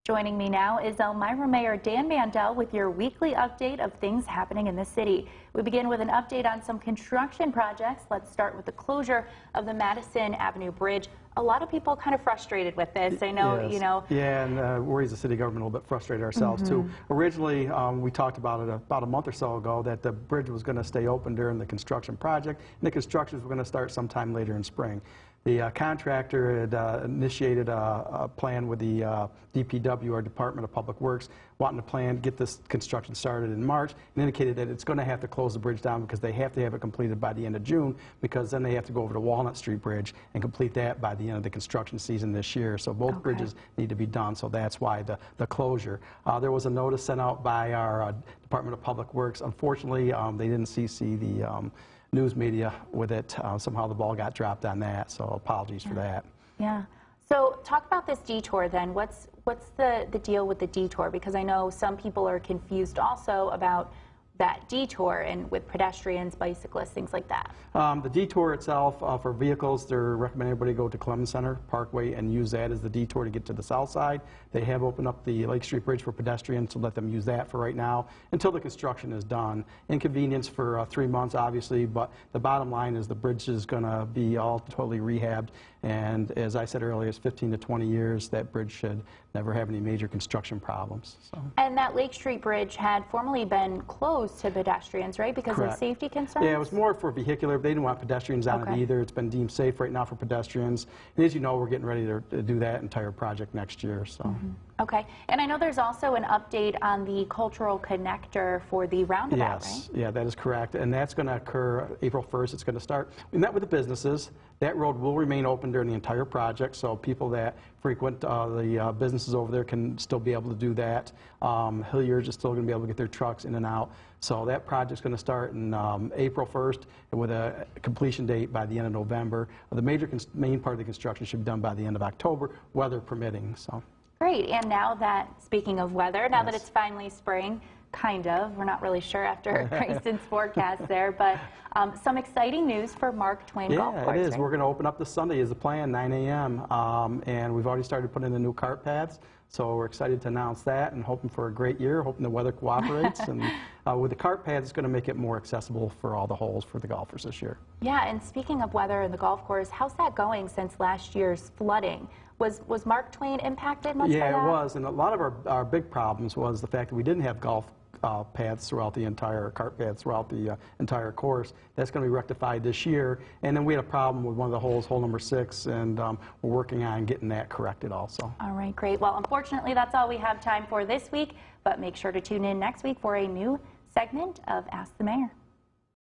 Joining me now is Elmira Mayor Dan Mandel with your weekly update of things happening in the city. We begin with an update on some construction projects. Let's start with the closure of the Madison Avenue Bridge. A lot of people kind of frustrated with this. I know, yes. you know. Yeah, and we as a city government a little bit frustrated ourselves too. Originally, we talked about it about a month or so ago that the bridge was going to stay open during the construction project, and the construction was going to start sometime later in spring. The contractor had initiated a plan with the DPW, our Department of Public Works, wanting to get this construction started in March, and indicated that it's going to have to close the bridge down because they have to have it completed by the end of June, because then they have to go over to Walnut Street Bridge and complete that by the end of the construction season this year. So both bridges need to be done, so that's why the closure. There was a notice sent out by our Department of Public Works. Unfortunately, they didn't CC the news media with it. Somehow the ball got dropped on that, so apologies for that. Yeah. So talk about this detour then. What's the deal with the detour? Because I know some people are confused also about that detour and with pedestrians, bicyclists, things like that. The detour itself for vehicles, they're recommending everybody go to Clemens Center Parkway and use that as the detour to get to the south side. They have opened up the Lake Street Bridge for pedestrians to let them use that for right now until the construction is done. Inconvenience for 3 months, obviously, but the bottom line is the bridge is going to be all totally rehabbed. And as I said earlier, it's 15 to 20 years. That bridge should never have any major construction problems. So. And that Lake Street Bridge had formerly been closed to pedestrians, right, because of safety concerns? Yeah, it was more for vehicular. They didn't want pedestrians on it either. It's been deemed safe right now for pedestrians. And as you know, we're getting ready to do that entire project next year. So. Okay. And I know there's also an update on the cultural connector for the roundabout, yes. right? Yeah, that is correct. And that's going to occur April 1st. It's going to start. We met with the businesses. That road will remain open during the entire project, so people that frequent the businesses over there can still be able to do that. Hilliard's is still going to be able to get their trucks in and out. So that project's going to start in April 1st with a completion date by the end of November. The main part of the construction should be done by the end of October, weather permitting. So. Great. And now that, speaking of weather, now that it's finally spring, kind of, we're not really sure after Grayson's forecast there, but some exciting news for Mark Twain Golf Course. Yeah, it is. Right? We're going to open up this Sunday is the plan, 9 a.m. And we've already started putting in the new cart paths, so we're excited to announce that and hoping for a great year, hoping the weather cooperates. And with the cart paths, it's going to make it more accessible for all the holes for the golfers this year. Yeah, and speaking of weather and the golf course, how's that going since last year's flooding? Was Mark Twain impacted much by that? Yeah, it was. And a lot of our big problems was the fact that we didn't have golf paths throughout the entire, cart paths throughout the entire course. That's going to be rectified this year. And then we had a problem with one of the holes, hole number 6, and we're working on getting that corrected also. All right, great. Well, unfortunately, that's all we have time for this week, but make sure to tune in next week for a new segment of Ask the Mayor.